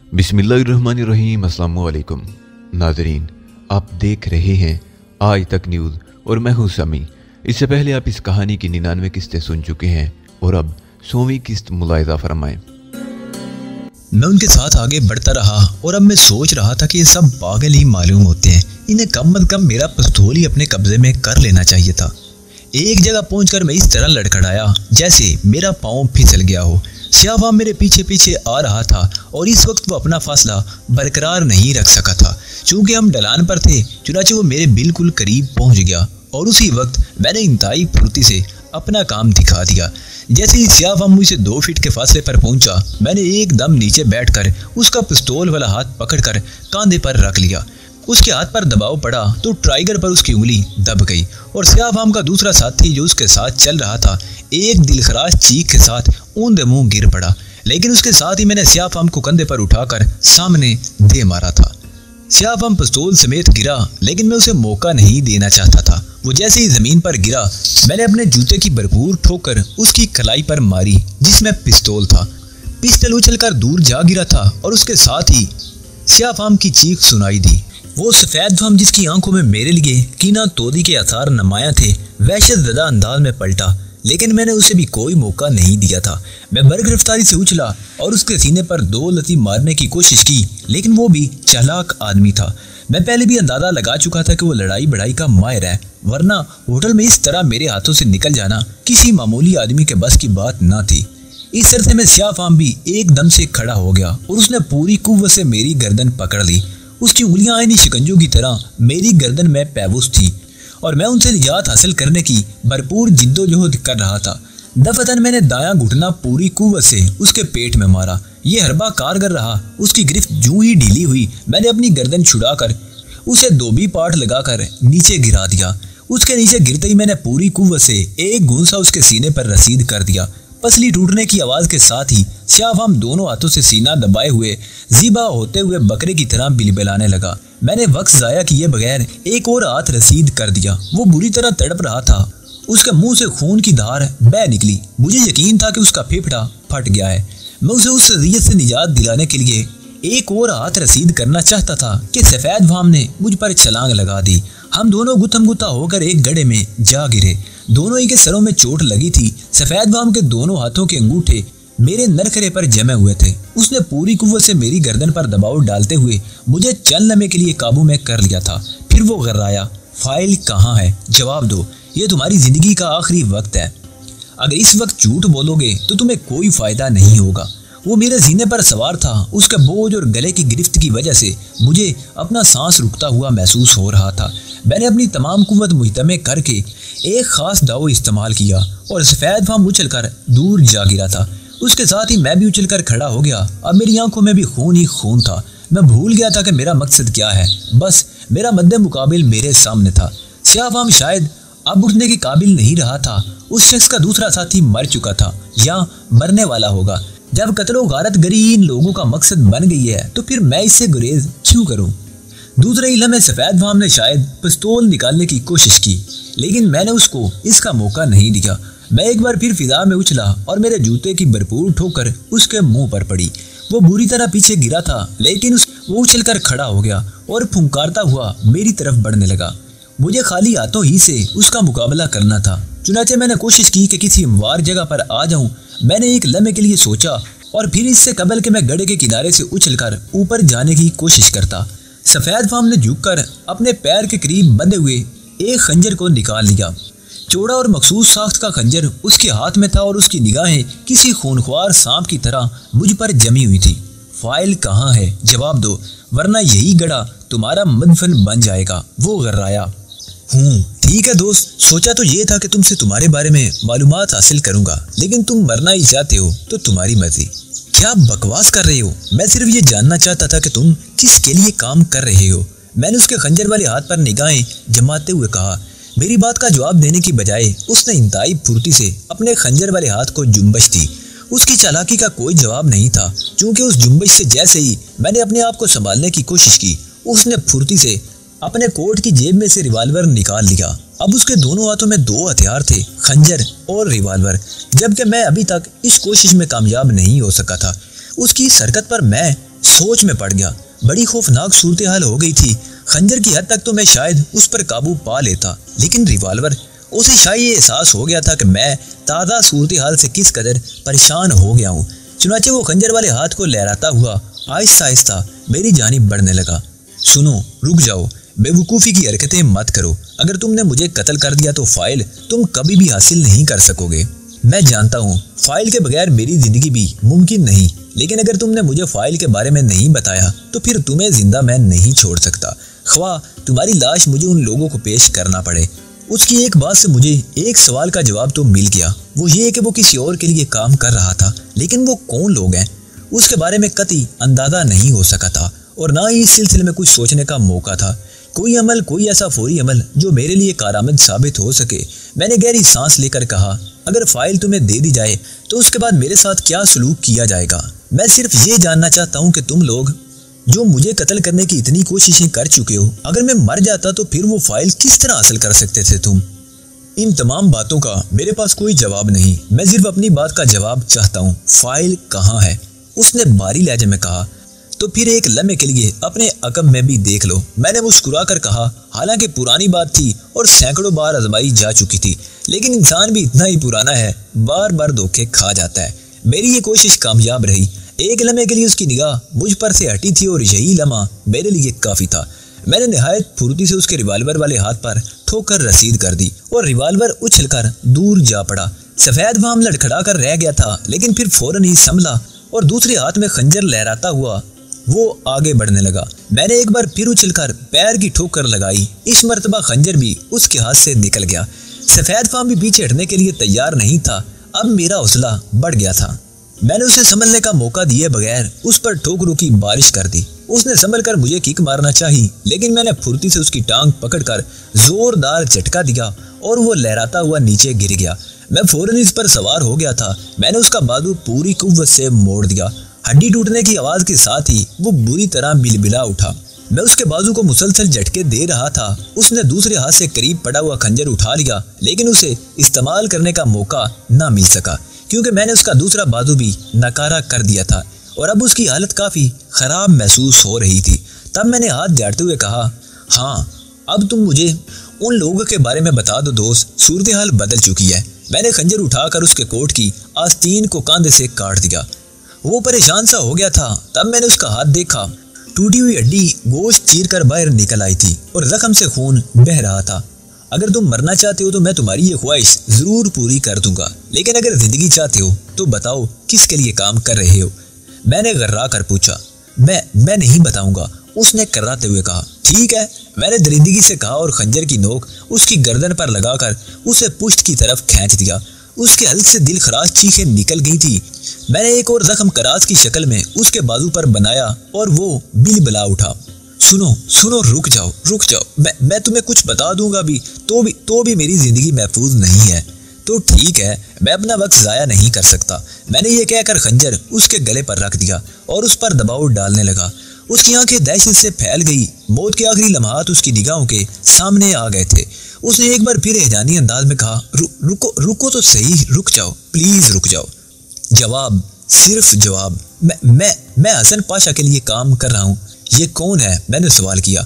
बिस्मिल्लाहिर्रहमानिर्रहीम। अस्सलाम वालेकुम नाजरीन, आप देख रहे हैं आज तक न्यूज़ और मैं हूं समी। इससे पहले आप इस कहानी की 99 किस्तें सुन चुके हैं और अब 100वीं किस्त मुलाहिजा फरमाएं। मैं उनके साथ आगे बढ़ता रहा और अब मैं सोच रहा था कि ये सब पागल ही मालूम होते हैं। इन्हें कम अज कम मेरा पिस्तौल ही अपने कब्जे में कर लेना चाहिए था। एक जगह पहुंचकर मैं इस तरह लड़खड़ाया जैसे मेरा पाँव फिसल गया हो। श्यावाम मेरे पीछे पीछे आ रहा था और इस वक्त वो अपना फासला बरकरार नहीं रख सका था। चूंकि हम ढलान पर थे, चुनाचे वो मेरे बिल्कुल करीब पहुंच गया और उसी वक्त मैंने इंतहाई फुर्ती से अपना काम दिखा दिया। जैसे ही श्यावाम मुझसे 2 फीट के फासले पर पहुंचा, मैंने एकदम नीचे बैठकर उसका पिस्तौल वाला हाथ पकड़कर कांधे पर रख लिया। उसके हाथ पर दबाव पड़ा तो ट्राइगर पर उसकी उंगली दब गई और श्यावाम का दूसरा साथी जो उसके साथ चल रहा था एक दिलखराश चीख के साथ ऊंधे मुंह गिर पड़ा। लेकिन उसके साथ ही मैंने श्यावाम को कंधे पर उठाकर सामने दे मारा था। श्यावाम पिस्तौल समेत गिरा, लेकिन मैं उसे मौका नहीं देना चाहता था। वो जैसे ही जमीन पर गिरा, मैंने अपने जूते की भरपूर ठोकर उसकी कलाई पर मारी जिसमें पिस्तौल था। पिस्टल उछलकर दूर जा गिरा था और उसके साथ ही श्यावाम की चीख सुनाई दी। वो सफेद फाम जिसकी आंखों में मेरे लिए कीना तोदी के आसार नुमाया थे, वहशत ज़दा अंदाज में पलटा, लेकिन मैंने उसे भी कोई मौका नहीं दिया था। मैं बरगिरफ्तारी से उछला और उसके सीने पर 2 लती मारने की कोशिश की, लेकिन वो भी चालाक आदमी था। मैं पहले भी अंदाजा लगा चुका था कि वो लड़ाई बड़ाई का माहिर है, वरना होटल में इस तरह मेरे हाथों से निकल जाना किसी मामूली आदमी के बस की बात न थी। इस अरसे में श्यावाम भी एकदम से खड़ा हो गया और उसने पूरी कुव्वत से मेरी गर्दन पकड़ ली। उसकी उंगलियां आईनी शिकंजों की तरह मेरी गर्दन में पैबूस थी और मैं उनसे निजात हासिल करने की भरपूर जिद्दोजहद कर रहा था। दफतन मैंने दायां घुटना पूरी कुव्वत से उसके पेट में मारा। ये हरबा कारगर रहा। उसकी गिरफ्त जूं ही ढीली हुई, मैंने अपनी गर्दन छुड़ाकर उसे 2 पार्ट लगाकर नीचे गिरा दिया। उसके नीचे गिरते ही मैंने पूरी कुव्वत से एक घूंसा उसके सीने पर रसीद कर दिया। पसली टूटने की आवाज के साथ ही श्यावाम दोनों हाथों से सीना दबाए हुए ज़िबा होते हुए बकरे की तरह बिलबिलाने लगा। मैंने वक्त जाया किए बगैर एक और हाथ रसीद कर दिया। वो बुरी तरह तड़प रहा था। उसके मुंह से खून की धार बह निकली। मुझे यकीन था कि उसका फेफड़ा फट गया है। मैं उसे उस अज़ियत से निजात दिलाने के लिए एक और हाथ रसीद करना चाहता था कि सफेद फाम ने मुझ पर छलांग लगा दी। हम दोनों गुत्थम गुत्था होकर एक गड्ढे में जा गिरे। दोनों ही के सरों में चोट लगी थी। सफेद फाम के दोनों हाथों के अंगूठे मेरे नरखरे पर जमे हुए थे। उसने पूरी कुव्वत से मेरी गर्दन पर दबाव डालते हुए मुझे चंद लम्हे के लिए काबू में कर लिया था। फिर वो गर्राया, फाइल कहाँ है? जवाब दो, ये तुम्हारी जिंदगी का आखिरी वक्त है। अगर इस वक्त झूठ बोलोगे तो तुम्हें कोई फायदा नहीं होगा। वो मेरे सीने पर सवार था। उसके बोझ और गले की गिरफ्त की वजह से मुझे अपना सांस रुकता हुआ महसूस हो रहा था। मैंने अपनी तमाम कुव्वत मुजतमे करके एक खास दाव इस्तेमाल किया और सफेद फाम उछलकर दूर जा गिरा था। उसके साथ ही मैं भी उछलकर खड़ा हो गया। अब मेरी आंखों में भी खून ही खून था। मैं भूल गया था कि मेरा मकसद क्या है। बस मेरा मद्दे मुकाबिल मेरे सामने था। श्यावाम शायद अब उठने के काबिल नहीं रहा था। उस शख्स का दूसरा साथी मर चुका था या मरने वाला होगा। जब कत्लो गारत गरी इन लोगों का मकसद बन गई है तो फिर मैं इससे गुरेज क्यों करूं? दूसरे इलम में सफेद फाम ने शायद पिस्तौल निकालने की कोशिश की, लेकिन मैंने उसको इसका मौका नहीं दिया। मैं एक बार फिर फिजा में उछला और मेरे जूते की भरपूर ठोकर उसके मुंह पर पड़ी। वो बुरी तरह पीछे गिरा था, लेकिन वो उछलकर खड़ा हो गया और फुंकारता हुआ मेरी तरफ बढ़ने लगा। मुझे खाली हाथों ही से उसका मुकाबला करना था। चुनाचे मैंने कोशिश की कि किसी हमवार जगह पर आ जाऊं। मैंने एक लम्हे के लिए सोचा और फिर इससे कबल के मैं गड्ढे के किनारे से उछलकर ऊपर जाने की कोशिश करता। सफेद फाम ने झुककर अपने पैर के करीब बंधे हुए एक खंजर को निकाल लिया। चौड़ा और मखसूस साख्त का खंजर उसके हाथ में था और उसकी निगाहें किसी खूनख्वार सांप की तरह मुझ पर जमी हुई थी। फाइल कहाँ है? जवाब दो, वरना यही गड़ा तुम्हारा मदफन बन जाएगा। वो गर्राया। ठीक है दोस्त, सोचा तो ये था कि तुमसे तुम्हारे बारे में मालूमात हासिल करूंगा, लेकिन तुम मरना ही चाहते हो तो तुम्हारी मर्जी। क्या बकवास कर रहे हो? मैं सिर्फ ये जानना चाहता था कि तुम किसके लिए काम कर रहे हो। मैंने उसके खंजर वाले हाथ पर निगाहें जमाते हुए कहा। मेरी बात का जवाब देने की बजाय उसने इंतहाई फुर्ती से अपने खंजर वाले हाथ को जुम्बश दी। उसकी चालाकी का कोई जवाब नहीं था, क्योंकि उस जुम्बश से जैसे ही मैंने अपने आप को संभालने की कोशिश की, उसने फुर्ती से अपने कोट की जेब में से रिवाल्वर निकाल लिया। अब उसके दोनों हाथों में 2 हथियार थे, खंजर और रिवाल्वर, जबकि मैं अभी तक इस कोशिश में कामयाब नहीं हो सका था। उसकी इस हरकत पर मैं सोच में पड़ गया। बड़ी खौफनाक सूरत हाल हो गई थी। खंजर की हद तक तो मैं शायद उस पर काबू पा लेता, लेकिन रिवॉल्वर, उसे शायद ये एहसास हो गया था कि मैं ताज़ा सूरत हाल से किस कदर परेशान हो गया हूँ। चुनाचे वो खंजर वाले हाथ को लहराता हुआ आहिस्ता आहिस्ता मेरी जानिब बढ़ने लगा। सुनो, रुक जाओ, बेवकूफ़ी की हरकतें मत करो। अगर तुमने मुझे कत्ल कर दिया तो फाइल तुम कभी भी हासिल नहीं कर सकोगे। मैं जानता हूँ फाइल के बगैर मेरी जिंदगी भी मुमकिन नहीं, लेकिन अगर तुमने मुझे फाइल के बारे में नहीं बताया तो फिर तुम्हें जिंदा मैं नहीं छोड़ सकता, ख्वाह तुम्हारी लाश मुझे उन लोगों को पेश करना पड़े। उसकी एक बात से मुझे एक सवाल का जवाब तो मिल गया, वो ये कि वो किसी और के लिए काम कर रहा था, लेकिन वो कौन लोग हैं उसके बारे में कतई अंदाजा नहीं हो सका था, और ना ही इस सिलसिले में कुछ सोचने का मौका था। कोई अमल, कोई ऐसा फौरी अमल जो मेरे लिए कारआमद साबित हो सके। मैंने गहरी सांस लेकर कहा, अगर फाइल तुम्हें दे दी जाए तो उसके बाद मेरे साथ क्या सलूक किया जाएगा? मैं सिर्फ ये जानना चाहता हूँ कि तुम लोग जो मुझे कत्ल करने की इतनी कोशिशें कर चुके हो, अगर मैं मर जाता तो फिर वो फाइल किस तरह हासिल कर सकते थे तुम? इन तमाम बातों का मेरे पास कोई जवाब नहीं, मैं सिर्फ अपनी बात का जवाब चाहता हूँ। फाइल कहाँ है? उसने भारी लहजे में कहा। तो फिर एक लम्हे के लिए अपने अकब में भी देख लो, मैंने मुस्कुरा कर कहा। हालांकि पुरानी बात थी और सैकड़ों बार आजमाई जा चुकी थी, लेकिन इंसान भी इतना ही पुराना है, बार बार धोखे खा जाता है। मेरी ये कोशिश कामयाब रही। एक लम्हे के लिए उसकी निगाह मुझ पर से हटी थी और यही लम्हा मेरे लिए काफी था। मैंने निहायत फुर्ती से उसके रिवाल्वर वाले हाथ पर ठोकर रसीद कर दी और रिवाल्वर उछलकर दूर जा पड़ा। सफेद वाम लड़खड़ा कर रह गया था, लेकिन फिर फौरन ही संभला और दूसरे हाथ में खंजर लहराता हुआ वो आगे बढ़ने लगा। मैंने एक बार फिर उछलकर पैर की ठोकर लगाई। इस मर्तबा खंजर भी उसके हाथ से निकल गया। सफेद फाम भी पीछे हटने के लिए तैयार नहीं था। अब मेरा हौसला बढ़ गया था। मैंने उसे संभलने का मौका दिए बगैर उस पर ठोकरों की बारिश कर दी। उसने संभल कर मुझे किक मारना चाही, लेकिन मैंने फुर्ती से उसकी टांग पकड़कर जोरदार झटका दिया और वो लहराता हुआ नीचे गिर गया। मैं फौरन इस पर सवार हो गया था। मैंने उसका बाजू पूरी कुव्वत से मोड़ दिया। हड्डी टूटने की आवाज के साथ ही वो बुरी तरह बिलबिला उठा। मैं उसके बाजू को मुसलसल झटके दे रहा था। उसने दूसरे हाथ से करीब पड़ा हुआ खंजर उठा लिया, लेकिन उसे इस्तेमाल करने का मौका न मिल सका, क्योंकि मैंने उसका दूसरा बाजू भी नकारा कर दिया था और अब उसकी हालत काफी खराब महसूस हो रही थी। तब मैंने हाथ झाड़ते हुए कहा, हाँ, अब तुम मुझे उन लोगों के बारे में बता दो दोस्त, सूरत हाल बदल चुकी है। मैंने खंजर उठाकर उसके कोट की आस्तीन को कांधे से काट दिया। वो परेशान सा हो गया था। तब मैंने उसका हाथ देखा। टूटी हुई हड्डी गोश्त चीरकर बाहर निकल आई थी और जख्म से खून बह रहा था। अगर तुम मरना चाहते हो तो मैं तुम्हारी ये ख्वाहिश जरूर पूरी कर दूंगा, लेकिन अगर जिंदगी चाहते हो तो बताओ किसके लिए काम कर रहे हो? मैंने गर्रा कर पूछा। मैं नहीं बताऊंगा, उसने कर्राते हुए कहा। ठीक है, मैंने दरिंदगी से कहा और खंजर की नोक उसकी गर्दन पर लगाकर उसे पुष्ट की तरफ खींच दिया। उसके हल्क से दिल खराश चीखें निकल गई थी। मैंने एक और जख्म करास की शक्ल में उसके बाजू पर बनाया और वो बिलबिला उठा। सुनो, रुक जाओ, मैं तुम्हें कुछ बता दूंगा भी तो भी मेरी जिंदगी महफूज नहीं है। तो ठीक है, मैं अपना वक्त जाया नहीं कर सकता। मैंने ये कहकर खंजर उसके गले पर रख दिया और उस पर दबाव डालने लगा। उसकी आंखें दहशत से फैल गई। मौत के आखिरी लम्हात उसकी निगाहों के सामने आ गए थे। उसने एक बार फिर हैजानी अंदाज में कहा, रुको तो सही, रुक जाओ, प्लीज रुक जाओ। जवाब, सिर्फ जवाब। मैं हसन पाशा के लिए काम कर रहा हूँ। ये कौन है? मैंने सवाल किया।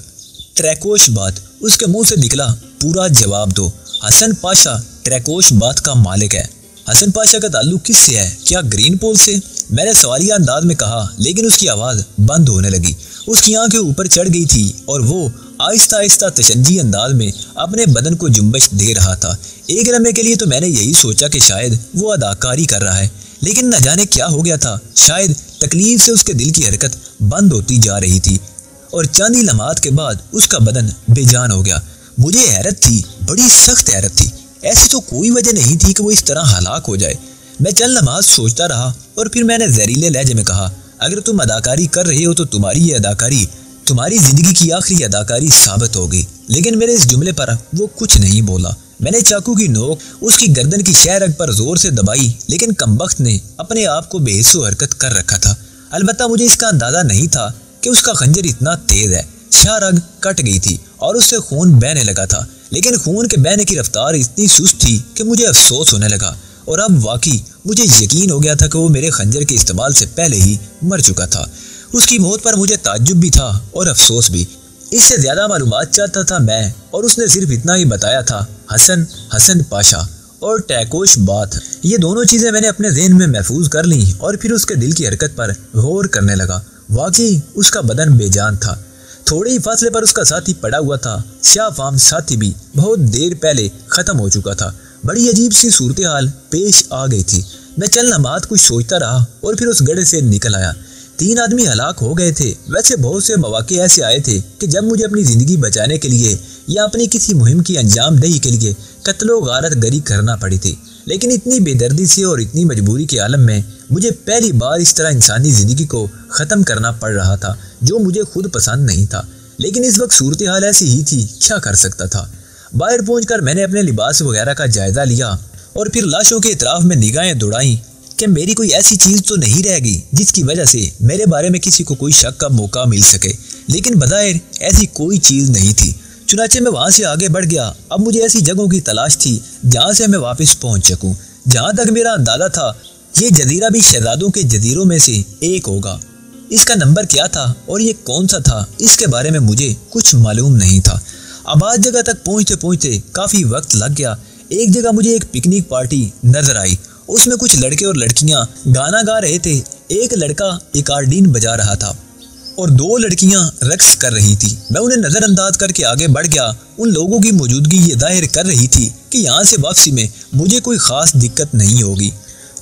ट्रैकोश बात, उसके मुंह से निकला। पूरा जवाब दो। हसन पाशा ट्रैकोश बात का मालिक है। हसन पाशा का ताल्लुक किससे है? क्या ग्रीन पोल से? मैंने सवालिया अंदाज में कहा, लेकिन उसकी आवाज बंद होने लगी। उसकी आंखें ऊपर चढ़ गई थी और वो आहिस्ता आहिस्ता तशज्जी अंदाज में अपने बदन को जुम्बश दे रहा था। एक लम्हे के लिए तो मैंने यही सोचा कि शायद वो अदाकारी कर रहा है, लेकिन न जाने क्या हो गया था। शायद तकलीफ से उसके दिल की हरकत बंद होती जा रही थी और चंद ही लम्हात के बाद उसका बदन बेजान हो गया। मुझे हैरत थी, बड़ी सख्त हैरत थी। ऐसी तो कोई वजह नहीं थी कि वो इस तरह हलाक हो जाए। मैं चंद लम्हात सोचता रहा और फिर मैंने जहरीले लहजे में कहा, अगर तुम अदाकारी कर रहे हो तो तुम्हारी ये अदाकारी तुम्हारी जिंदगी की आखिरी अदाकारी साबित होगी। लेकिन मेरे इस जुमले पर वो कुछ नहीं बोला। मैंने चाकू की नोक उसकी गर्दन की शह रग पर जोर से दबाई, लेकिन कमबख्त ने अपने आप को बेहिस्सो हरकत कर रखा था। अलबत्ता मुझे इसका अंदाजा नहीं था कि उसका खंजर इतना तेज है। शह रग कट गई थी और उससे खून बहने लगा था, लेकिन खून के बहने की रफ्तार इतनी सुस्त थी कि मुझे अफसोस होने लगा और अब वाकई मुझे यकीन हो गया था कि वो मेरे खंजर के इस्तेमाल से पहले ही मर चुका था। उसकी मौत पर मुझे ताज्जुब भी था और अफसोस भी। इससे ज्यादा मालूमात चाहता था मैं, और उसने सिर्फ इतना ही बताया था, हसन पाशा और टैकोश बात। ये दोनों चीजें मैंने अपने ज़हन में महफूज कर ली और फिर उसके दिल की हरकत पर गौर करने लगा। वाकई उसका बदन बेजान था। थोड़े ही फासले पर उसका साथी पड़ा हुआ था। शाहफाम साथी भी बहुत देर पहले खत्म हो चुका था। बड़ी अजीब सी सूरत हाल पेश आ गई थी। मैं चंद लम्हात कुछ सोचता रहा और फिर उस गड्ढे से निकल आया। 3 आदमी हलाक हो गए थे। वैसे बहुत से मौके ऐसे आए थे कि जब मुझे अपनी जिंदगी बचाने के लिए या अपनी किसी मुहिम की अंजाम दही के लिए कत्लो गारत गरी करना पड़ी थी, लेकिन इतनी बेदर्दी से और इतनी मजबूरी के आलम में मुझे पहली बार इस तरह इंसानी जिंदगी को ख़त्म करना पड़ रहा था, जो मुझे खुद पसंद नहीं था। लेकिन इस वक्त सूरत हाल ऐसी ही थी, क्या कर सकता था। बाहर पहुंचकर मैंने अपने लिबास वगैरह का जायजा लिया और फिर लाशों के इतराफ में निगाहें दौड़ाई कि मेरी कोई ऐसी चीज़ तो नहीं रहेगी जिसकी वजह से मेरे बारे में किसी को कोई शक का मौका मिल सके। लेकिन बज़ाहिर ऐसी कोई चीज़ नहीं थी। चुनाचे मैं वहाँ से आगे बढ़ गया। अब मुझे ऐसी जगहों की तलाश थी जहाँ से मैं वापस पहुँच सकूँ। जहाँ तक मेरा अंदाज़ा था ये जजीरा भी शहजादों के जजीरों में से एक होगा। इसका नंबर क्या था और ये कौन सा था, इसके बारे में मुझे कुछ मालूम नहीं था। आबाद जगह तक पहुँचते पहुँचते काफ़ी वक्त लग गया। एक जगह मुझे एक पिकनिक पार्टी नजर आई। उसमें कुछ लड़के और लड़कियां गाना गा रहे थे। एक लड़का एकार्डिन बजा रहा था और 2 लड़कियां रक्स कर रही थी। मैं उन्हें नज़रअंदाज करके आगे बढ़ गया। उन लोगों की मौजूदगी ये जाहिर कर रही थी कि यहाँ से वापसी में मुझे कोई ख़ास दिक्कत नहीं होगी।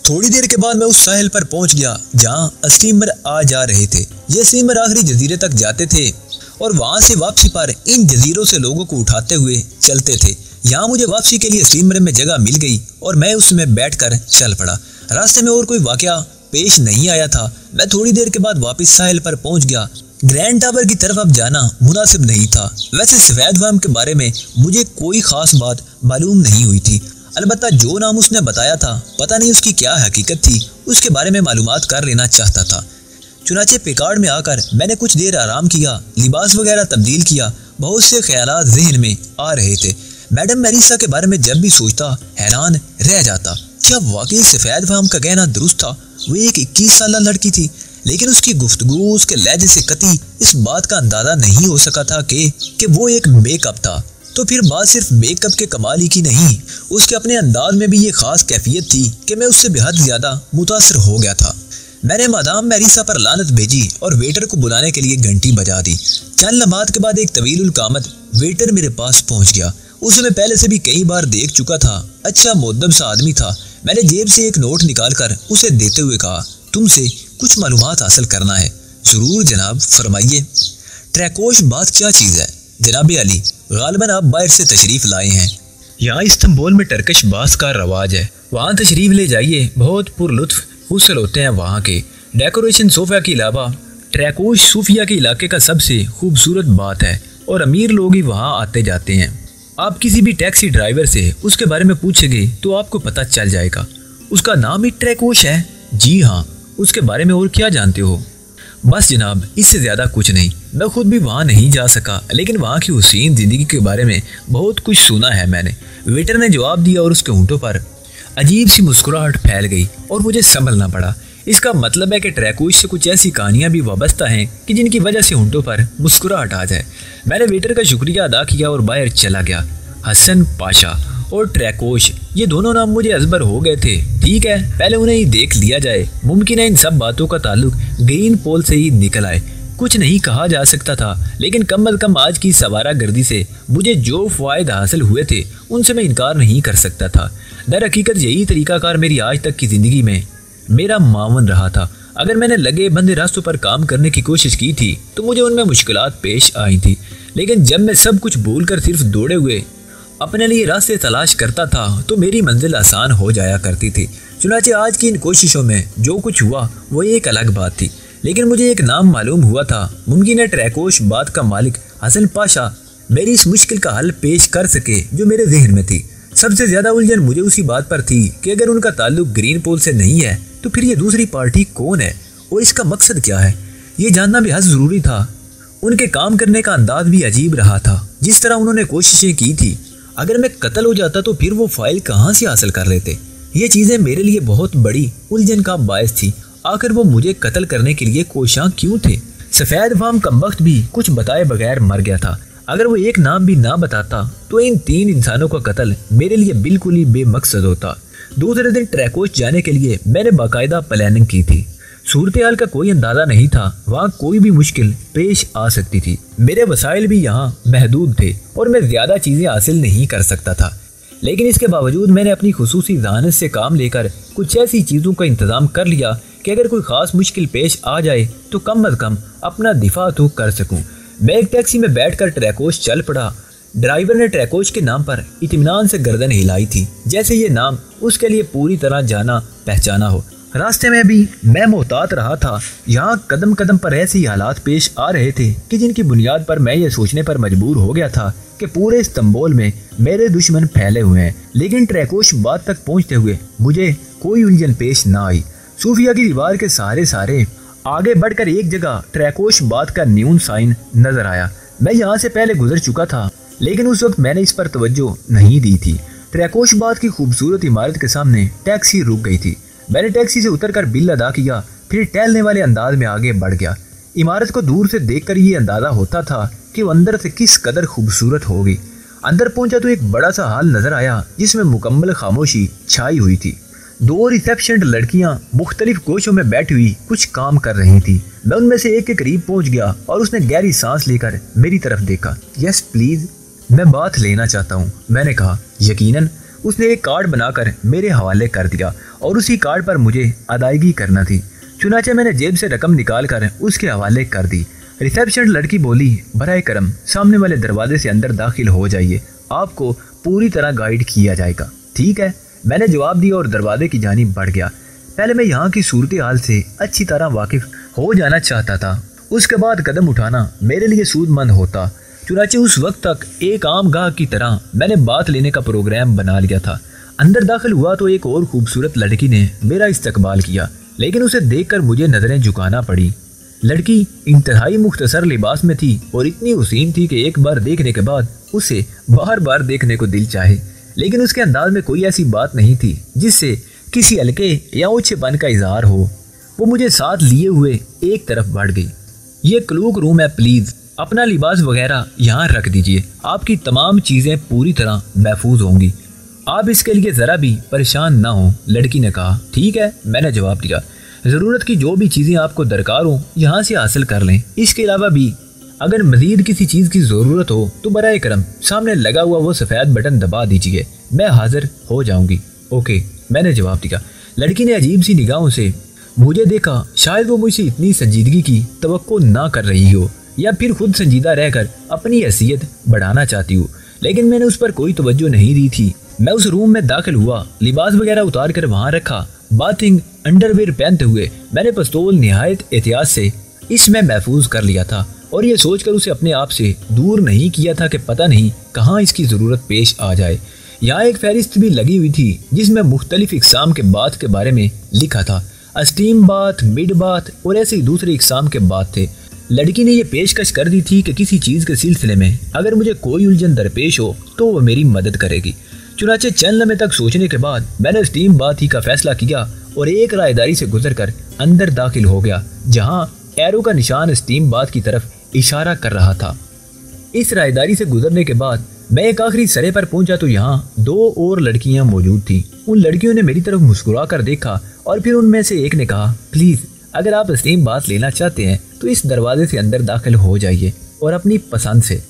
थोड़ी देर के बाद मैं उस साहिल पर पहुँच गया जहाँ स्टीमर आ जा रहे थे। ये स्टीमर आखिरी जजीरे तक जाते थे और वहाँ से वापसी पर इन जजीरों से लोगों को उठाते हुए चलते थे। यहाँ मुझे वापसी के लिए स्टीमर में जगह मिल गई और मैं उसमें बैठकर चल पड़ा। रास्ते में और कोई वाकया पेश नहीं आया था। मैं थोड़ी देर के बाद वापस साहिल पर पहुंच गया। ग्रैंड टावर की तरफ अब जाना मुनासिब नहीं था। वैसे सफेद वाम के बारे में मुझे कोई खास बात मालूम नहीं हुई थी। अलबत्ता जो नाम उसने बताया था, पता नहीं उसकी क्या हकीकत थी, उसके बारे में मालूमात कर लेना चाहता था। चुनाचे पिकार्ड में आकर मैंने कुछ देर आराम किया, लिबास वगैरह तब्दील किया। बहुत से ख्यालात जहन में आ रहे थे। मैडम मेरिसा के बारे में जब भी सोचता हैरान रह जाता। क्या वाकई सफेद फाम का कहना दुरुस्त था? वो एक 21 साल लड़की थी, लेकिन उसकी गुफ्तगू, उसके लहजे से कतई इस बात का अंदाजा नहीं हो सका था कि वो एक मेकअप था। तो फिर बात सिर्फ मेकअप के कमाल ही की नहीं, उसके अपने अंदाज में भी ये खास कैफियत थी कि मैं उससे बेहद ज्यादा मुतासर हो गया था। मैंने मादाम मेरिसा पर लानत भेजी और वेटर को बुलाने के लिए घंटी बजा दी। चंद लम्हात के बाद एक तवीलुल कामत वेटर मेरे पास पहुंच गया। उसे मैं पहले से भी कई बार देख चुका था। अच्छा मुअद्दब सा आदमी था। मैंने जेब से एक नोट निकालकर उसे देते हुए कहा, तुमसे कुछ मालूमात हासिल करना है। जरूर जनाब, फरमाइए। ट्रैकोश बात क्या चीज़ है? जनाब अली, गालिबन आप बाहर से तशरीफ लाए हैं। यहाँ इस्तांबुल में टर्किश बास का रवाज है, वहाँ तशरीफ ले जाइए। बहुत पुरलुत्फ गुस्ल होते हैं वहाँ के। डेकोरेशन सोफा के अलावा ट्रैकोश सूफिया के इलाके का सबसे खूबसूरत बात है और अमीर लोग ही वहाँ आते जाते हैं। आप किसी भी टैक्सी ड्राइवर से उसके बारे में पूछेंगे तो आपको पता चल जाएगा। उसका नाम ही ट्रैकोश है। जी हाँ, उसके बारे में और क्या जानते हो? बस जनाब, इससे ज़्यादा कुछ नहीं। मैं खुद भी वहाँ नहीं जा सका, लेकिन वहाँ की हुसीन ज़िंदगी के बारे में बहुत कुछ सुना है मैंने। वेटर ने जवाब दिया और उसके होंठों पर अजीब सी मुस्कुराहट फैल गई और मुझे संभलना पड़ा। इसका मतलब है कि ट्रैकोश से कुछ ऐसी कहानियां भी वाबस्ता हैं कि जिनकी वजह से होंठों पर मुस्कुराहट आ जाए। मैंने वेटर का शुक्रिया अदा किया और बाहर चला गया। हसन पाशा और ट्रैकोश, ये दोनों नाम मुझे अजबर हो गए थे। ठीक है, पहले उन्हें ही देख लिया जाए। मुमकिन है इन सब बातों का ताल्लुक ग्रीन पोल से ही निकल आए। कुछ नहीं कहा जा सकता था, लेकिन कम अज कम आज की सवारा गर्दी से मुझे जो फ़ायद हासिल हुए थे उनसे मैं इनकार नहीं कर सकता था। दर हकीकत यही तरीकाकार मेरी आज तक की ज़िंदगी में मेरा मावन रहा था। अगर मैंने लगे बंदे रास्तों पर काम करने की कोशिश की थी तो मुझे उनमें मुश्किलात पेश आई थी, लेकिन जब मैं सब कुछ भूलकर सिर्फ दौड़े हुए अपने लिए रास्ते तलाश करता था तो मेरी मंजिल आसान हो जाया करती थी। चुनाचे आज की इन कोशिशों में जो कुछ हुआ वो एक अलग बात थी, लेकिन मुझे एक नाम मालूम हुआ था। मुमकिन है ट्रैकोश बात का मालिक हसन पाशा मेरी इस मुश्किल का हल पेश कर सके जो मेरे जहन में थी। सबसे ज्यादा उलझन मुझे उसी बात पर थी कि अगर उनका ताल्लुक ग्रीन पोल से नहीं है तो फिर ये दूसरी पार्टी कौन है और इसका मकसद क्या है। ये जानना भी बेहद जरूरी था। उनके काम करने का अंदाज भी अजीब रहा था, जिस तरह उन्होंने कोशिशें की थी। अगर मैं कत्ल हो जाता तो फिर वो फाइल कहाँ से हासिल कर लेते। ये चीज़ें मेरे लिए बहुत बड़ी उलझन का बायस थी। आखिर वो मुझे कत्ल करने के लिए कोशां क्यों थे? सफेद फार्म कमबख्त भी कुछ बताए बगैर मर गया था। अगर वो एक नाम भी ना बताता तो इन 3 इंसानों का कत्ल मेरे लिए बिल्कुल ही बेमकसद होता। दूसरे दिन ट्रैकोच जाने के लिए मैंने बाकायदा प्लानिंग की थी। सूरत हाल का कोई अंदाजा नहीं था, वहाँ कोई भी मुश्किल पेश आ सकती थी। मेरे वसाइल भी यहाँ महदूद थे और मैं ज्यादा चीजें हासिल नहीं कर सकता था, लेकिन इसके बावजूद मैंने अपनी खुसूसी ज़हानत से काम लेकर कुछ ऐसी चीज़ों का इंतज़ाम कर लिया कि अगर कोई ख़ास मुश्किल पेश आ जाए तो कम अज़ कम अपना दिफा तो कर सकूं। मैं एक टैक्सी में बैठकर ट्रैकोच चल पड़ा। ड्राइवर ने ट्रैकोच के नाम पर इत्मीनान से गर्दन हिलाई थी, जैसे ये नाम उसके लिए पूरी तरह जाना पहचाना हो। रास्ते में भी मैं मोहतात रहा था। यहाँ कदम कदम पर ऐसे हालात पेश आ रहे थे कि जिनकी बुनियाद पर मैं ये सोचने पर मजबूर हो गया था कि पूरे इस्तांबुल में मेरे दुश्मन फैले हुए हैं। लेकिन ट्रैकोच बात तक पहुँचते हुए मुझे कोई उलझन पेश ना आई। सूफिया की दीवार के सहारे आगे बढ़कर एक जगह ट्रैकोच बात का न्यून साइन नजर आया। मैं यहाँ से पहले गुजर चुका था, लेकिन उस वक्त मैंने इस पर तवज्जो नहीं दी थी। ट्रैकोच बात की खूबसूरत इमारत के सामने टैक्सी रुक गई थी। मैंने टैक्सी से उतरकर बिल अदा किया, फिर टहलने वाले अंदाज में आगे बढ़ गया। इमारत को दूर से देखकर ये अंदाजा होता था कि वो अंदर से किस कदर खूबसूरत होगी। अंदर पहुंचा तो एक बड़ा सा हॉल नजर आया जिसमें मुकम्मल खामोशी छाई हुई थी। 2 रिसेप्शन लड़कियां मुख्तलिफ कोशों में बैठी हुई कुछ काम कर रही थी। मैं उनमें से एक के करीब पहुंच गया और उसने गहरी सांस लेकर मेरी तरफ देखा। यस प्लीज, मैं बात लेना चाहता हूँ, मैंने कहा। यकीनन उसने एक कार्ड बनाकर मेरे हवाले कर दिया और उसी कार्ड पर मुझे अदायगी करना थी। चुनाचे मैंने जेब से रकम निकाल कर उसके हवाले कर दी। रिसेप्शन लड़की बोली, बराए करम सामने वाले दरवाजे से अंदर दाखिल हो जाइए, आपको पूरी तरह गाइड किया जाएगा। ठीक है, मैंने जवाब दिया और दरवाजे की जानिब बढ़ गया। पहले मैं यहाँ की सूरत हाल से अच्छी तरह वाकिफ हो जाना चाहता था, उसके बाद कदम उठाना मेरे लिए सूदमंद होता। चुनाचे उस वक्त तक एक आम गाहक की तरह मैंने बात लेने का प्रोग्राम बना लिया था। अंदर दाखिल हुआ तो एक और खूबसूरत लड़की ने मेरा इस्तकबाल किया, लेकिन उसे देखकर मुझे नजरें झुकाना पड़ी। लड़की इंतहाई मुख्तसर लिबास में थी और इतनी हुसीन थी कि एक बार देखने के बाद उसे बार बार देखने को दिल चाहे, लेकिन उसके अंदाज में कोई ऐसी बात नहीं थी जिससे किसी हल्के या ऊंचेपन का इजहार हो। वो मुझे साथ लिए हुए एक तरफ बढ़ गई। ये क्लूक रूम है, प्लीज अपना लिबास वगैरह यहाँ रख दीजिए, आपकी तमाम चीजें पूरी तरह महफूज होंगी, आप इसके लिए जरा भी परेशान ना हो, लड़की ने कहा। ठीक है, मैंने जवाब दिया। जरूरत की जो भी चीजें आपको दरकार हो यहाँ से हासिल कर लें। इसके अलावा भी अगर मजीद किसी चीज की जरूरत हो तो बराए करम सामने लगा हुआ वो सफेद बटन दबा दीजिए, मैं हाजिर हो जाऊंगी। ओके, मैंने जवाब दिया। लड़की ने अजीब सी निगाहों से मुझे देखा। शायद वो मुझसे इतनी संजीदगी की तवक्को ना कर रही हो या फिर खुद संजीदा रहकर अपनी हैसियत बढ़ाना चाहती हूँ, लेकिन मैंने उस पर कोई तवज्जो नहीं दी थी। मैं उस रूम में दाखिल हुआ, लिबास वगैरह उतार कर वहाँ रखा। बाथिंग अंडरवेयर पहनते हुए मैंने पिस्तौल निहायत एहतियात से इसमें महफूज कर लिया था और ये सोचकर उसे अपने आप से दूर नहीं किया था कि पता नहीं कहाँ इसकी ज़रूरत पेश आ जाए। यहाँ एक फहरिस्त भी लगी हुई थी जिसमें मुख्तलिफ इकसाम के बाथ के बारे में लिखा था। स्टीम बाथ, मिड बाथ और ऐसे ही दूसरे इकसाम के बाथ थे। लड़की ने यह पेशकश कर दी थी कि किसी चीज़ के सिलसिले में अगर मुझे कोई उलझन दरपेश हो तो वह मेरी मदद करेगी। चुनाचे चंद लम्हे तक सोचने के बाद मैंने स्टीम बाथ ही का फैसला किया और एक रायदारी से गुजरकर अंदर दाखिल हो गया, जहां एरो का निशान स्टीम बाथ की तरफ इशारा कर रहा था। इस रायदारी से गुजरने के बाद मैं एक आखिरी सरे पर पहुंचा तो यहाँ 2 और लड़कियां मौजूद थी। उन लड़कियों ने मेरी तरफ मुस्कुरा कर देखा और फिर उनमें से एक ने कहा, प्लीज अगर आप स्टीम बाथ लेना चाहते हैं तो इस दरवाजे से अंदर दाखिल हो जाइए और अपनी पसंद से।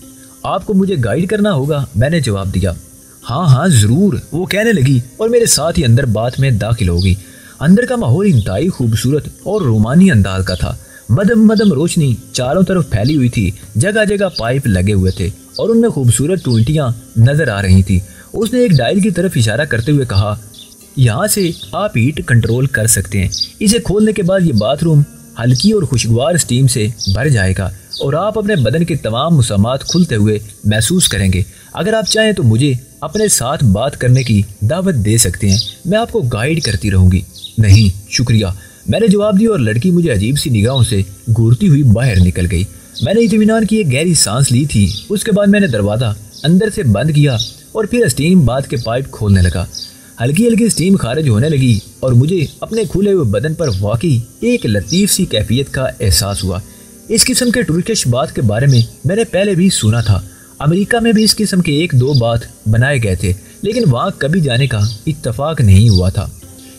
आपको मुझे गाइड करना होगा, मैंने जवाब दिया। हाँ हाँ जरूर, वो कहने लगी और मेरे साथ ही अंदर बाथ में दाखिल हो गई। अंदर का माहौल इंतहाई खूबसूरत और रोमानी अंदाज का था। मदम मदम रोशनी चारों तरफ फैली हुई थी, जगह जगह पाइप लगे हुए थे और उनमें खूबसूरत टूटियां नजर आ रही थी। उसने एक डायल की तरफ इशारा करते हुए कहा, यहाँ से आप हीट कंट्रोल कर सकते हैं। इसे खोलने के बाद ये बाथरूम हल्की और खुशगवार स्टीम से भर जाएगा और आप अपने बदन के तमाम मुसामात खुलते हुए महसूस करेंगे। अगर आप चाहें तो मुझे अपने साथ बात करने की दावत दे सकते हैं, मैं आपको गाइड करती रहूंगी। नहीं शुक्रिया, मैंने जवाब दिया और लड़की मुझे अजीब सी निगाहों से घूरती हुई बाहर निकल गई। मैंने इत्मीनान की एक गहरी सांस ली थी। उसके बाद मैंने दरवाज़ा अंदर से बंद किया और फिर स्टीम बाथ के पाइप खोलने लगा। हल्की हल्की स्टीम खारिज होने लगी और मुझे अपने खुले हुए बदन पर वाकई एक लतीफ़ सी कैफियत का एहसास हुआ। इस किस्म के टुर्किश बात के बारे में मैंने पहले भी सुना था। अमेरिका में भी इस किस्म के 1-2 बात बनाए गए थे, लेकिन वहाँ कभी जाने का इत्तफाक नहीं हुआ था,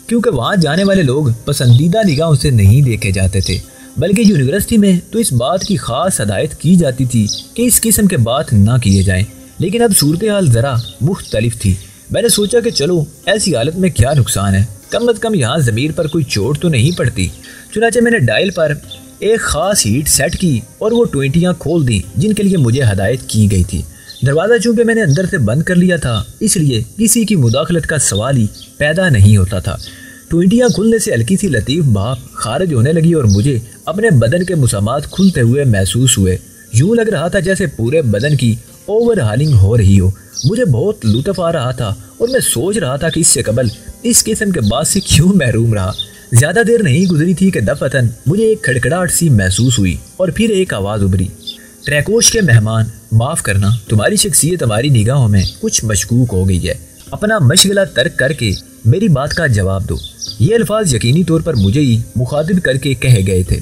क्योंकि वहाँ जाने वाले लोग पसंदीदा निगाहों से नहीं देखे जाते थे, बल्कि यूनिवर्सिटी में तो इस बात की खास हदायत की जाती थी कि इस किस्म के बात ना किए जाएं। लेकिन अब सूरत हाल ज़रा मुख्तलिफ थी। मैंने सोचा कि चलो ऐसी हालत में क्या नुकसान है, कम अज़ कम यहाँ ज़मीर पर कोई चोट तो नहीं पड़ती। चुनाचे मैंने डायल पर एक ख़ास हीट सेट की और वो 20 खोल दी जिनके लिए मुझे हदायत की गई थी। दरवाज़ा चूँकि मैंने अंदर से बंद कर लिया था, इसलिए किसी की मुदाखलत का सवाल ही पैदा नहीं होता था। 20 खुलने से हल्की सी लतीफ़ भाप खारिज होने लगी और मुझे अपने बदन के मुसामात खुलते हुए महसूस हुए। यूँ लग रहा था जैसे पूरे बदन की ओवरहालिंग हो रही हो। मुझे बहुत लुत्फ़ आ रहा था और मैं सोच रहा था कि इससे कबल इस किस्म के बात से क्यों महरूम रहा। ज़्यादा देर नहीं गुजरी थी कि दफअतन मुझे एक खड़खड़ाहट सी महसूस हुई और फिर एक आवाज़ उभरी, ट्रैकोश के मेहमान, माफ़ करना, तुम्हारी शख्सियत हमारी निगाहों में कुछ मशकूक हो गई है। अपना मशगला तर्क करके मेरी बात का जवाब दो। ये अल्फाज यकीनी तौर पर मुझे ही मुखातिब करके कहे गए थे।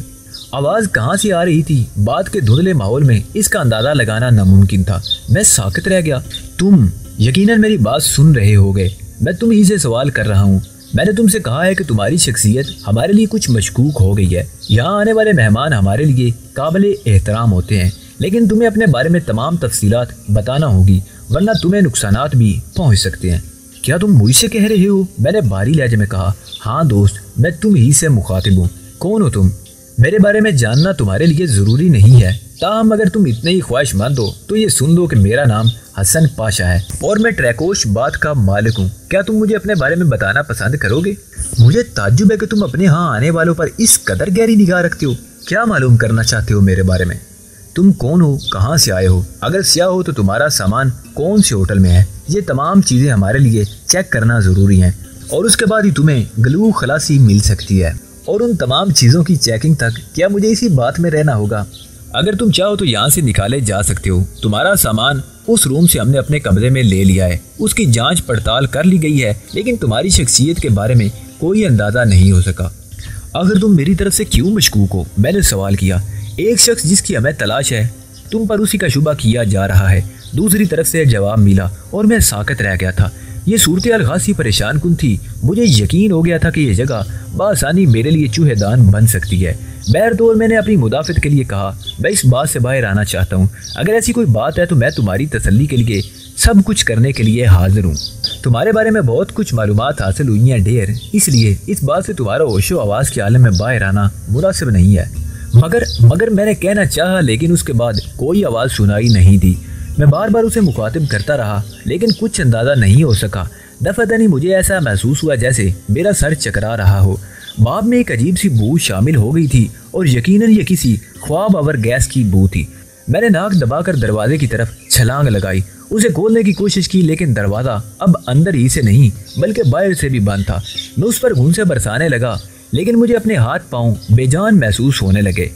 आवाज़ कहाँ से आ रही थी, बात के धुंधले माहौल में इसका अंदाज़ा लगाना नामुमकिन था। मैं साकित रह गया। तुम यकीनन मेरी बात सुन रहे होगे। मैं तुम ही से सवाल कर रहा हूँ। मैंने तुमसे कहा है कि तुम्हारी शख्सियत हमारे लिए कुछ मशकूक हो गई है। यहाँ आने वाले मेहमान हमारे लिए काबिल एहतराम होते हैं, लेकिन तुम्हें अपने बारे में तमाम तफसीलात बताना होगी, वरना तुम्हें नुकसानात भी पहुँच सकते हैं। क्या तुम मुझसे कह रहे हो? मैंने भारी लहजे में कहा। हाँ दोस्त, मैं तुम ही से मुखातिब हूँ। कौन हो तुम? मेरे बारे में जानना तुम्हारे लिए ज़रूरी नहीं है, ताहम अगर तुम इतने ही ख्वाहिशमंद हो तो ये सुन दो कि मेरा नाम हसन पाशा है और मैं ट्रैकोश बात का मालिक हूँ। क्या तुम मुझे अपने बारे में बताना पसंद करोगे? मुझे ताज्जुब है कि तुम अपने यहाँ आने वालों पर इस कदर गहरी निगाह रखते हो। क्या मालूम करना चाहते हो मेरे बारे में? तुम कौन हो, कहाँ से आए हो, अगर स्याह हो तो तुम्हारा सामान कौन से होटल में है, ये तमाम चीज़ें हमारे लिए चेक करना ज़रूरी हैं और उसके बाद ही तुम्हें गलू खलासी मिल सकती है। और उन तमाम चीज़ों की चेकिंग तक क्या मुझे इसी बात में रहना होगा? अगर तुम चाहो तो यहाँ से निकाले जा सकते हो। तुम्हारा सामान उस रूम से हमने अपने कब्जे में ले लिया है, उसकी जांच पड़ताल कर ली गई है, लेकिन तुम्हारी शख्सियत के बारे में कोई अंदाज़ा नहीं हो सका। अगर तुम मेरी तरफ से क्यों मशकूक हो? मैंने सवाल किया। एक शख्स जिसकी हमें तलाश है, तुम पर उसी का शुबा किया जा रहा है। दूसरी तरफ से जवाब मिला और मैं साकित रह गया था। ये सूरत हाल खासी परेशान कुन थी। मुझे यकीन हो गया था कि यह जगह बआसानी मेरे लिए चूहेदान बन सकती है। बहरतौर मैंने अपनी मुदाफ़त के लिए कहा, मैं इस बात से बाहर आना चाहता हूँ। अगर ऐसी कोई बात है तो मैं तुम्हारी तसल्ली के लिए सब कुछ करने के लिए हाजिर हूँ। तुम्हारे बारे में बहुत कुछ मालूमात हासिल हुई हैं ढेर, इसलिए इस बात से तुम्हारा होशो आवाज़ के आलम में बाहर आना मुनासिब नहीं है। मगर मैंने कहना चाहा, लेकिन उसके बाद कोई आवाज़ सुनाई नहीं दी। मैं बार बार उसे मुखातिब करता रहा, लेकिन कुछ अंदाज़ा नहीं हो सका। दफ़अतन मुझे ऐसा महसूस हुआ जैसे मेरा सर चकरा रहा हो। बाप में एक अजीब सी बू शामिल हो गई थी और यकीनन ये किसी ख्वाब आवर गैस की बू थी। मैंने नाक दबाकर दरवाजे की तरफ छलांग लगाई, उसे खोलने की कोशिश की, लेकिन दरवाज़ा अब अंदर ही से नहीं बल्कि बाहर से भी बंद था। मैं उस पर घूंसे बरसाने लगा, लेकिन मुझे अपने हाथ पांव बेजान महसूस होने लगे।